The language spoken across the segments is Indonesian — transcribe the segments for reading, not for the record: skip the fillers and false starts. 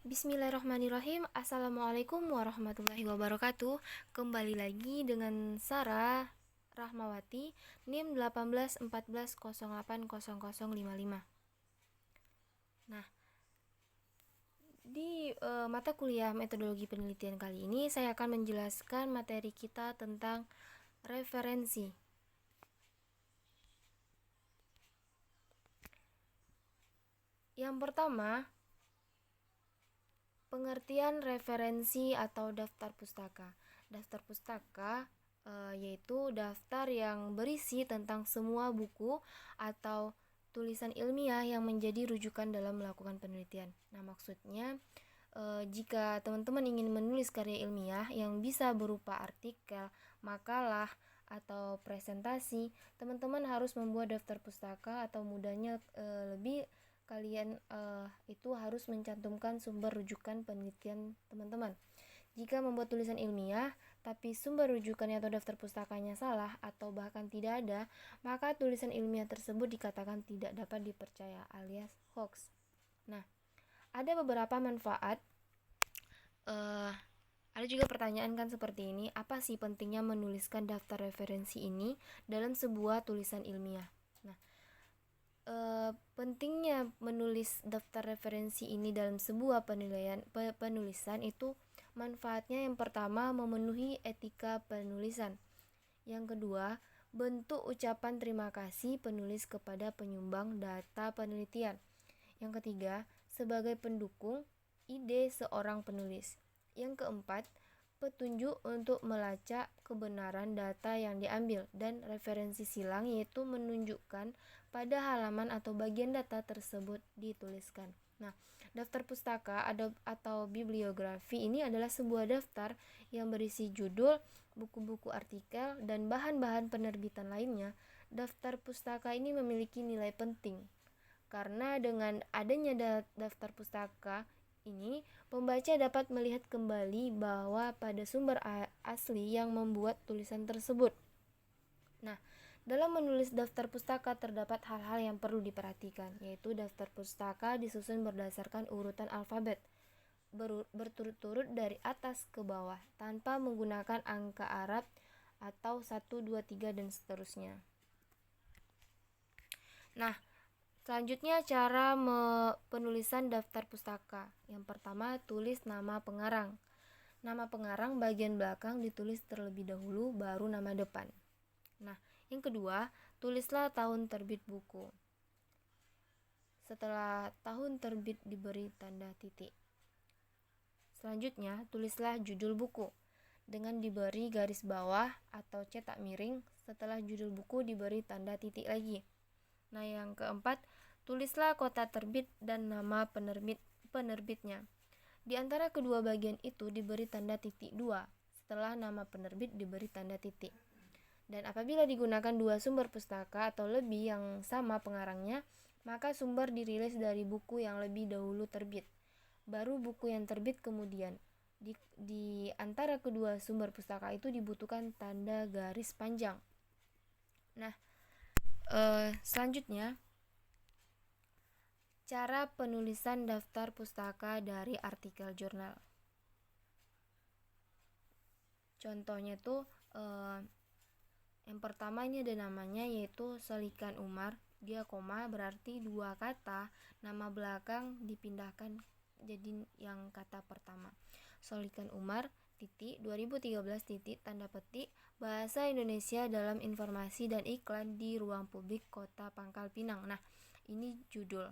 Bismillahirrahmanirrahim. Assalamualaikum warahmatullahi wabarakatuh. Kembali lagi dengan Sarah Rahmawati, NIM 1814080055. Nah, di mata kuliah metodologi penelitian kali ini saya akan menjelaskan materi kita tentang referensi. Yang pertama, pengertian referensi atau daftar pustaka. Daftar pustaka yaitu daftar yang berisi tentang semua buku atau tulisan ilmiah yang menjadi rujukan dalam melakukan penelitian. Nah, maksudnya jika teman-teman ingin menulis karya ilmiah yang bisa berupa artikel, makalah, atau presentasi, teman-teman harus membuat daftar pustaka atau mudahnya lebih kalian itu harus mencantumkan sumber rujukan penelitian teman-teman. Jika membuat tulisan ilmiah tapi sumber rujukannya atau daftar pustakanya salah atau bahkan tidak ada, maka tulisan ilmiah tersebut dikatakan tidak dapat dipercaya alias hoax. Nah, ada beberapa manfaat. Ada juga pertanyaan kan seperti ini, apa sih pentingnya menuliskan daftar referensi ini dalam sebuah tulisan ilmiah? Nah, pentingnya menulis daftar referensi ini dalam sebuah penulisan itu manfaatnya yang pertama memenuhi etika penulisan. Yang kedua, bentuk ucapan terima kasih penulis kepada penyumbang data penelitian. Yang ketiga, sebagai pendukung ide seorang penulis. Yang keempat, petunjuk untuk melacak kebenaran data yang diambil, dan referensi silang yaitu menunjukkan pada halaman atau bagian data tersebut dituliskan. Nah, daftar pustaka atau bibliografi ini adalah sebuah daftar yang berisi judul, buku-buku artikel, dan bahan-bahan penerbitan lainnya. Daftar pustaka ini memiliki nilai penting karena dengan adanya daftar pustaka ini, pembaca dapat melihat kembali bahwa pada sumber asli yang membuat tulisan tersebut. Nah, dalam menulis daftar pustaka terdapat hal-hal yang perlu diperhatikan, yaitu daftar pustaka disusun berdasarkan urutan alfabet, berturut-turut dari atas ke bawah, tanpa menggunakan angka Arab atau 1, 2, 3, dan seterusnya. Nah, selanjutnya cara penulisan daftar pustaka. Yang pertama, tulis nama pengarang. Nama pengarang bagian belakang ditulis terlebih dahulu, baru nama depan. Nah, yang kedua, tulislah tahun terbit buku. Setelah tahun terbit diberi tanda titik. Selanjutnya, tulislah judul buku dengan diberi garis bawah atau cetak miring. Setelah judul buku diberi tanda titik lagi. Nah, yang keempat, tulislah kota terbit dan nama penerbitnya. Di antara kedua bagian itu diberi tanda titik 2. Setelah nama penerbit diberi tanda titik. Dan apabila digunakan dua sumber pustaka atau lebih yang sama pengarangnya, maka sumber dirilis dari buku yang lebih dahulu terbit, baru buku yang terbit kemudian. Di antara kedua sumber pustaka itu dibutuhkan tanda garis panjang. Nah, selanjutnya, cara penulisan daftar pustaka dari artikel jurnal. Contohnya tuh yang pertama ini ada namanya, yaitu Solikan Umar. Dia koma berarti dua kata, nama belakang dipindahkan jadi yang kata pertama. Solikan Umar titik 2013 titik tanda petik bahasa Indonesia dalam informasi dan iklan di ruang publik Kota Pangkal Pinang. Nah, ini judul.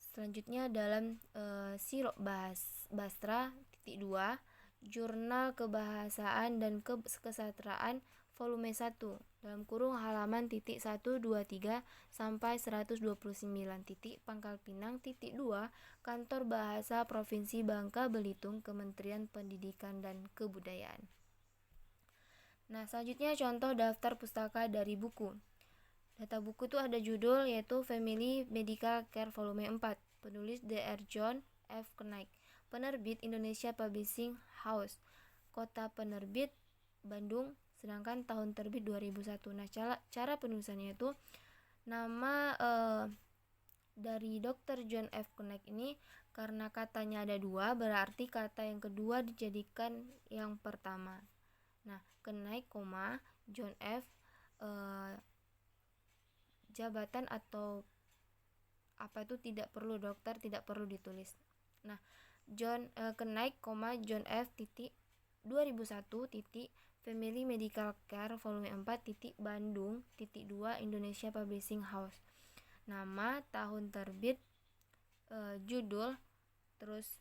Selanjutnya dalam Sirok Bastra titik 2 Jurnal Kebahasaan dan Kesusastraan volume 1 dalam kurung halaman titik 123 sampai 129 titik Pangkal Pinang titik 2 Kantor Bahasa Provinsi Bangka Belitung Kementerian Pendidikan dan Kebudayaan. Nah, selanjutnya contoh daftar pustaka dari buku. Data buku itu ada judul yaitu Family Medical Care Volume 4, penulis Dr. John F. Knight, penerbit Indonesia Publishing House, kota penerbit Bandung, sedangkan tahun terbit 2001. Nah, cara penulisannya itu nama dari Dr. John F. Knight ini, karena katanya ada dua, berarti kata yang kedua dijadikan yang pertama. Nah, Knight, John F. Jabatan atau apa itu tidak perlu dokter, tidak perlu ditulis. Nah, Knight, John F. 2001 Family Medical Care volume 4 Bandung 2 Indonesia Publishing House. Nama, tahun terbit, judul, terus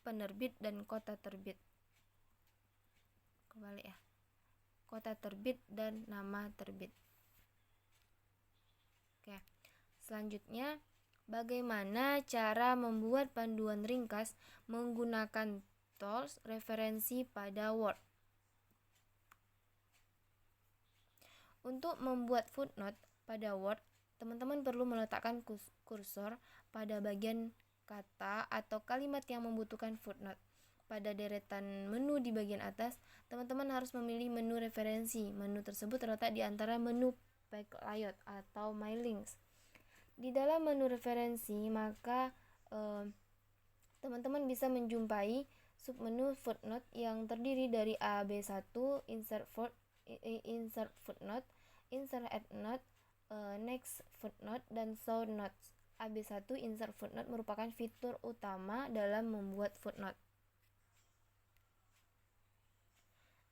penerbit dan kota terbit. Kembali ya. Kota terbit dan nama terbit. Oke. Selanjutnya, bagaimana cara membuat panduan ringkas menggunakan tools referensi pada Word? Untuk membuat footnote pada Word, teman-teman perlu meletakkan kursor pada bagian kata atau kalimat yang membutuhkan footnote. Pada deretan menu di bagian atas, teman-teman harus memilih menu referensi. Menu tersebut terletak di antara menu Page Layout atau My Links. Di dalam menu referensi, maka teman-teman bisa menjumpai submenu footnote yang terdiri dari AB1, insert footnote, insert endnote, next footnote, dan show notes. AB1 insert footnote merupakan fitur utama dalam membuat footnote.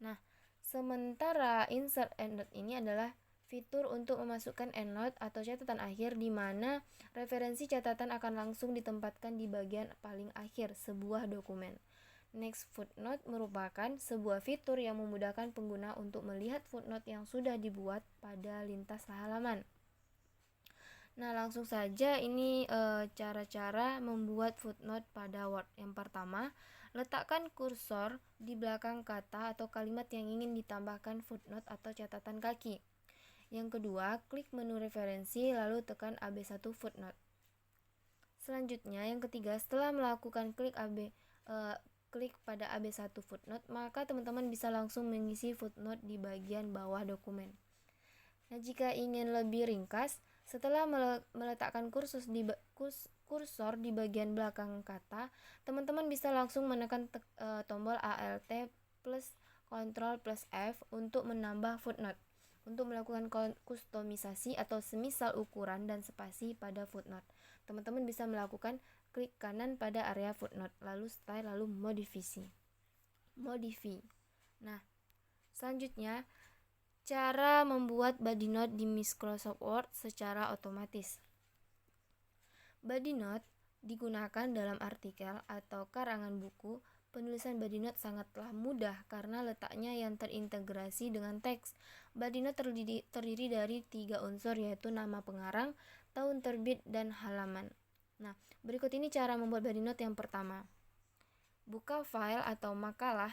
Nah, sementara insert endnote ini adalah fitur untuk memasukkan endnote atau catatan akhir di mana referensi catatan akan langsung ditempatkan di bagian paling akhir sebuah dokumen. Next footnote merupakan sebuah fitur yang memudahkan pengguna untuk melihat footnote yang sudah dibuat pada lintas halaman. Nah, langsung saja ini cara-cara membuat footnote pada Word. Yang pertama, letakkan kursor di belakang kata atau kalimat yang ingin ditambahkan footnote atau catatan kaki. Yang kedua, klik menu referensi lalu tekan AB1 footnote. Selanjutnya, yang ketiga, setelah melakukan klik pada AB1 footnote, maka teman-teman bisa langsung mengisi footnote di bagian bawah dokumen. Nah, jika ingin lebih ringkas, setelah meletakkan kursor di bagian belakang kata, teman-teman bisa langsung menekan tombol Alt plus Ctrl plus F untuk menambah footnote. Untuk melakukan kustomisasi atau semisal ukuran dan spasi pada footnote, teman-teman bisa melakukan klik kanan pada area footnote, lalu style, lalu modify. Nah, selanjutnya, cara membuat body note di Microsoft Word secara otomatis. Body note digunakan dalam artikel atau karangan buku. Penulisan body note sangatlah mudah karena letaknya yang terintegrasi dengan teks. Body note terdiri dari 3 unsur, yaitu nama pengarang, tahun terbit, dan halaman. Nah, berikut ini cara membuat body note. Yang pertama, buka file atau makalah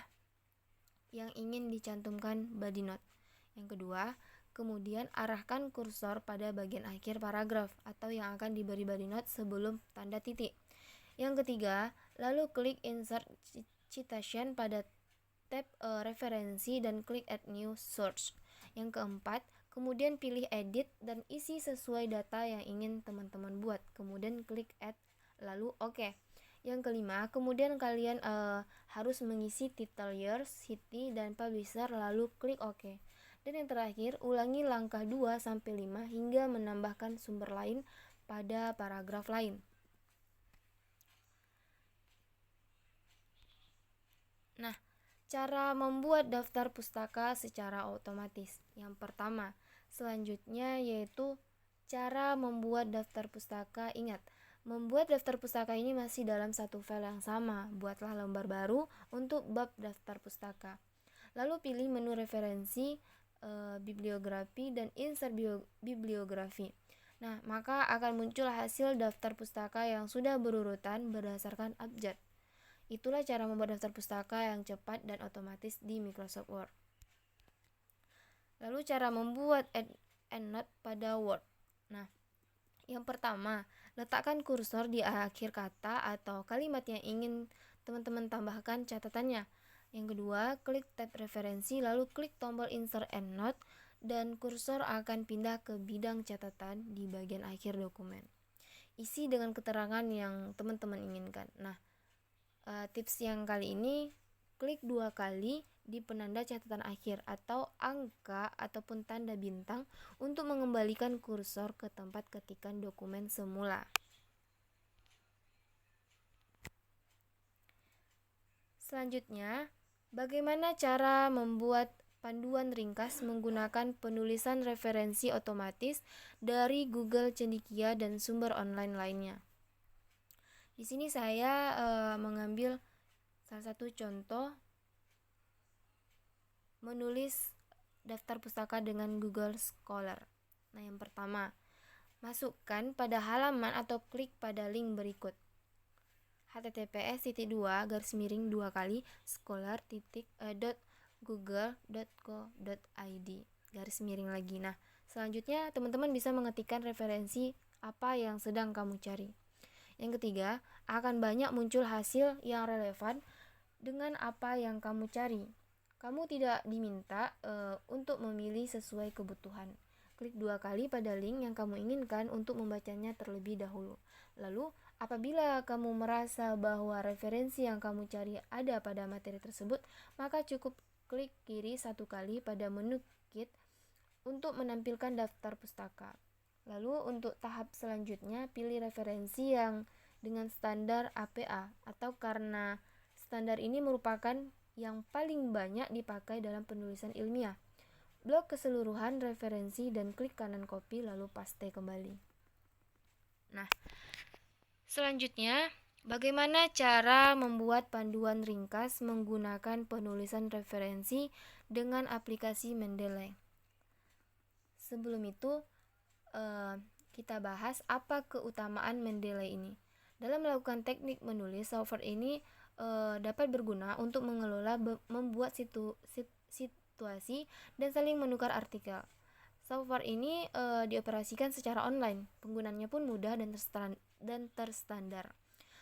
yang ingin dicantumkan body note. Yang kedua, kemudian arahkan kursor pada bagian akhir paragraf atau yang akan diberi body note sebelum tanda titik. Yang ketiga, lalu klik insert citation pada tab referensi dan klik add new source. Yang keempat, kemudian pilih edit dan isi sesuai data yang ingin teman-teman buat. Kemudian klik add, lalu oke. Yang kelima, kemudian kalian harus mengisi title year, city, dan publisher, lalu klik oke. Dan yang terakhir, ulangi langkah 2-5 hingga menambahkan sumber lain pada paragraf lain. Nah, cara membuat daftar pustaka secara otomatis. Yang pertama, selanjutnya yaitu cara membuat daftar pustaka. Ingat, membuat daftar pustaka ini masih dalam satu file yang sama. Buatlah lembar baru untuk bab daftar pustaka. Lalu pilih menu referensi, bibliografi, dan insert bibliografi. Nah, maka akan muncul hasil daftar pustaka yang sudah berurutan berdasarkan abjad. Itulah cara membuat daftar pustaka yang cepat dan otomatis di Microsoft Word. Lalu cara membuat endnote pada Word. Nah, yang pertama, letakkan kursor di akhir kata atau kalimat yang ingin teman-teman tambahkan catatannya. Yang kedua, klik tab referensi lalu klik tombol insert endnote dan kursor akan pindah ke bidang catatan di bagian akhir dokumen. Isi dengan keterangan yang teman-teman inginkan. Nah, tips yang kali ini, klik 2 kali di penanda catatan akhir atau angka ataupun tanda bintang untuk mengembalikan kursor ke tempat ketikan dokumen semula. Selanjutnya, bagaimana cara membuat panduan ringkas menggunakan penulisan referensi otomatis dari Google Cendekia dan sumber online lainnya. Di sini saya mengambil salah satu contoh menulis daftar pustaka dengan Google Scholar. Nah, yang pertama, masukkan pada halaman atau klik pada link berikut. https://scholar.google.co.id /. Nah, selanjutnya teman-teman bisa mengetikkan referensi apa yang sedang kamu cari. Yang ketiga, akan banyak muncul hasil yang relevan dengan apa yang kamu cari. Kamu tidak diminta untuk memilih sesuai kebutuhan. Klik 2 kali pada link yang kamu inginkan untuk membacanya terlebih dahulu. Lalu, apabila kamu merasa bahwa referensi yang kamu cari ada pada materi tersebut, maka cukup klik kiri 1 kali pada menu Kit untuk menampilkan daftar pustaka. Lalu untuk tahap selanjutnya, pilih referensi yang dengan standar APA atau karena standar ini merupakan yang paling banyak dipakai dalam penulisan ilmiah. Blok keseluruhan referensi dan klik kanan copy lalu paste kembali. Nah, selanjutnya, bagaimana cara membuat panduan ringkas menggunakan penulisan referensi dengan aplikasi Mendeley? Sebelum itu, kita bahas apa keutamaan Mendeley ini. Dalam melakukan teknik menulis, software ini dapat berguna untuk mengelola, membuat situasi, dan saling menukar artikel. Software ini dioperasikan secara online. Penggunaannya pun mudah dan terstandar.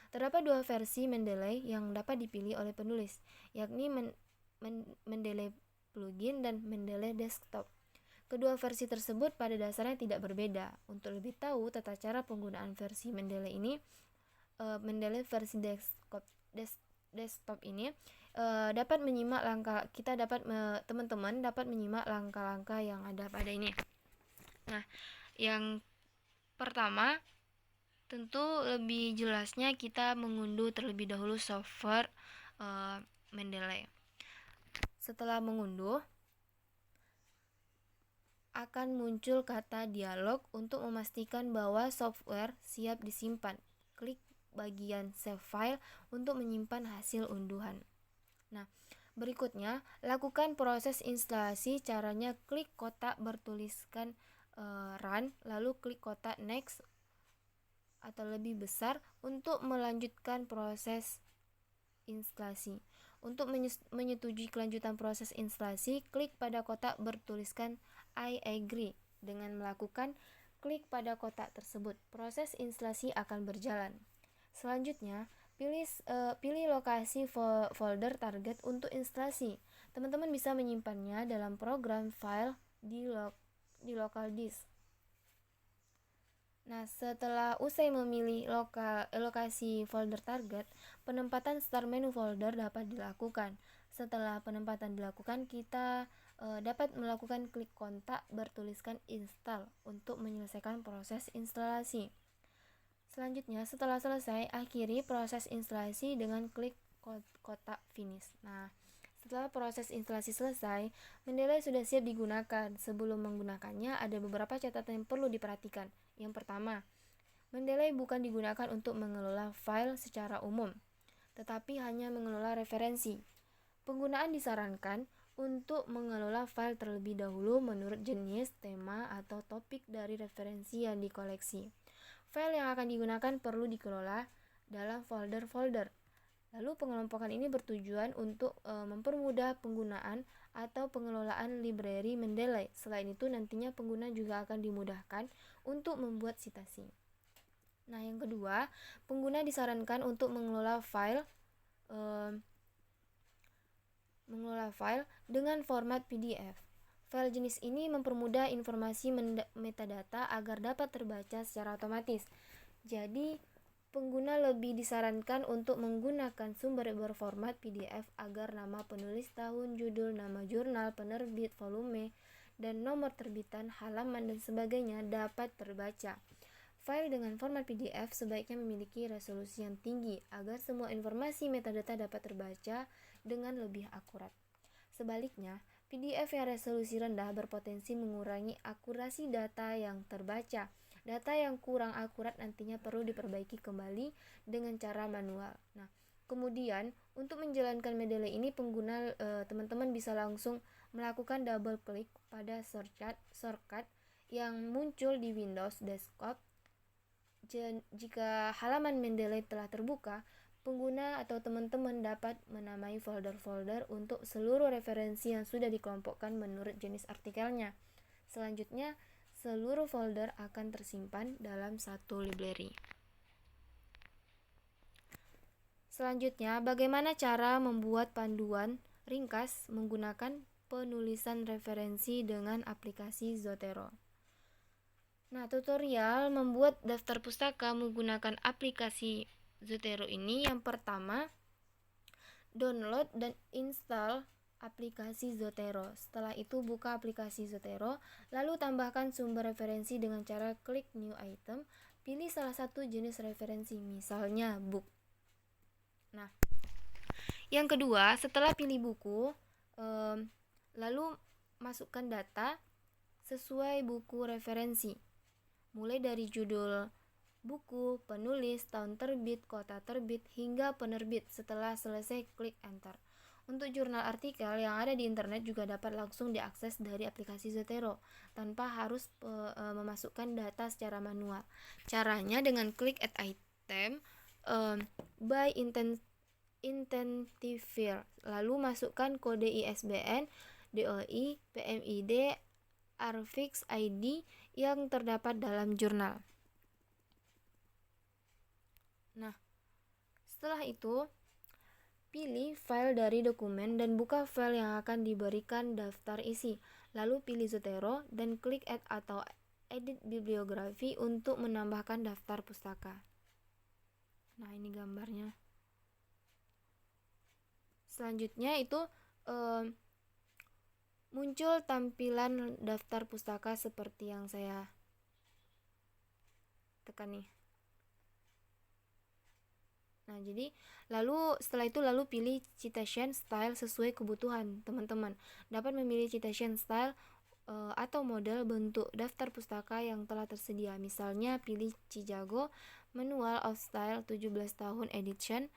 Terdapat 2 versi Mendeley yang dapat dipilih oleh penulis, yakni Mendeley Plugin dan Mendeley Desktop. Kedua versi tersebut pada dasarnya tidak berbeda. Untuk lebih tahu tata cara penggunaan versi Mendeley ini, Mendeley versi desktop ini dapat menyimak teman-teman dapat menyimak langkah-langkah yang ada pada ini. Nah, yang pertama, tentu lebih jelasnya kita mengunduh terlebih dahulu software Mendeley. Setelah mengunduh, akan muncul kata dialog untuk memastikan bahwa software siap disimpan. Klik bagian Save File untuk menyimpan hasil unduhan. Nah, berikutnya, lakukan proses instalasi. Caranya klik kotak bertuliskan Run, lalu klik kotak Next atau lebih besar untuk melanjutkan proses instalasi. Untuk menyetujui kelanjutan proses instalasi, klik pada kotak bertuliskan I agree. Dengan melakukan klik pada kotak tersebut, proses instalasi akan berjalan. Selanjutnya, pilih lokasi folder target untuk instalasi. Teman-teman bisa menyimpannya dalam program file di local disk. Nah, setelah usai memilih lokasi folder target, penempatan start menu folder dapat dilakukan. Setelah penempatan dilakukan, kita dapat melakukan klik kontak bertuliskan install untuk menyelesaikan proses instalasi. Selanjutnya, setelah selesai, akhiri proses instalasi dengan klik kotak finish. Nah, setelah proses instalasi selesai, Mendeley sudah siap digunakan. Sebelum menggunakannya, ada beberapa catatan yang perlu diperhatikan. Yang pertama, Mendeley bukan digunakan untuk mengelola file secara umum, tetapi hanya mengelola referensi. Penggunaan disarankan untuk mengelola file terlebih dahulu menurut jenis, tema, atau topik dari referensi yang dikoleksi. File yang akan digunakan perlu dikelola dalam folder-folder. Lalu pengelompokan ini bertujuan untuk mempermudah penggunaan atau pengelolaan library Mendeley. Selain itu, nantinya pengguna juga akan dimudahkan untuk membuat citasi. Nah, yang kedua, pengguna disarankan untuk mengelola file dengan format PDF. File jenis ini mempermudah informasi metadata agar dapat terbaca secara otomatis. Jadi, pengguna lebih disarankan untuk menggunakan sumber berformat PDF agar nama penulis, tahun, judul, nama jurnal, penerbit, volume, dan nomor terbitan, halaman, dan sebagainya dapat terbaca. File dengan format PDF sebaiknya memiliki resolusi yang tinggi agar semua informasi metadata dapat terbaca dengan lebih akurat. Sebaliknya, PDF yang resolusi rendah berpotensi mengurangi akurasi data yang terbaca. Data yang kurang akurat nantinya perlu diperbaiki kembali dengan cara manual. Nah, kemudian untuk menjalankan Mendeley ini teman-teman bisa langsung melakukan double klik pada shortcut yang muncul di Windows Desktop. Jika halaman Mendeley telah terbuka, pengguna atau teman-teman dapat menamai folder-folder untuk seluruh referensi yang sudah dikelompokkan menurut jenis artikelnya. Selanjutnya, seluruh folder akan tersimpan dalam satu library. Selanjutnya, bagaimana cara membuat panduan ringkas menggunakan penulisan referensi dengan aplikasi Zotero. Nah, tutorial membuat daftar pustaka menggunakan aplikasi Zotero ini yang pertama, download dan install aplikasi Zotero. Setelah itu buka aplikasi Zotero, lalu tambahkan sumber referensi dengan cara klik new item, pilih salah satu jenis referensi, misalnya book. Nah, yang kedua, setelah pilih buku, lalu masukkan data sesuai buku referensi, mulai dari judul buku, penulis, tahun terbit, kota terbit, hingga penerbit. Setelah selesai, klik enter. Untuk jurnal artikel yang ada di internet juga dapat langsung diakses dari aplikasi Zotero tanpa harus memasukkan data secara manual. Caranya dengan klik add item by Identifier, lalu masukkan kode ISBN, DOI, PMID, Arfix ID yang terdapat dalam jurnal. Nah, setelah itu pilih file dari dokumen dan buka file yang akan diberikan daftar isi. Lalu pilih Zotero dan klik add atau edit bibliografi untuk menambahkan daftar pustaka. Nah, ini gambarnya. Selanjutnya itu muncul tampilan daftar pustaka seperti yang saya tekan nih. Nah, jadi setelah itu pilih citation style sesuai kebutuhan teman-teman. Dapat memilih citation style atau model bentuk daftar pustaka yang telah tersedia. Misalnya pilih Chicago Manual of Style 17 tahun edition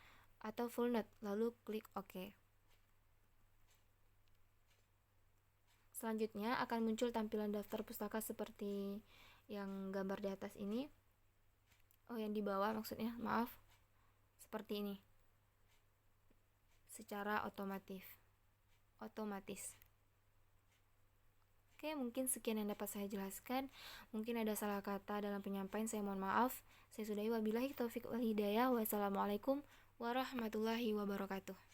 atau full note, lalu klik OK. Selanjutnya akan muncul tampilan daftar pustaka seperti yang gambar di atas ini. Yang di bawah maksudnya, maaf. Seperti ini. Secara otomatis. Oke, mungkin sekian yang dapat saya jelaskan. Mungkin ada salah kata dalam penyampaian, saya mohon maaf. Saya sudahi, wabillahi taufiq wal hidayah. Wassalamualaikum warahmatullahi wabarakatuh.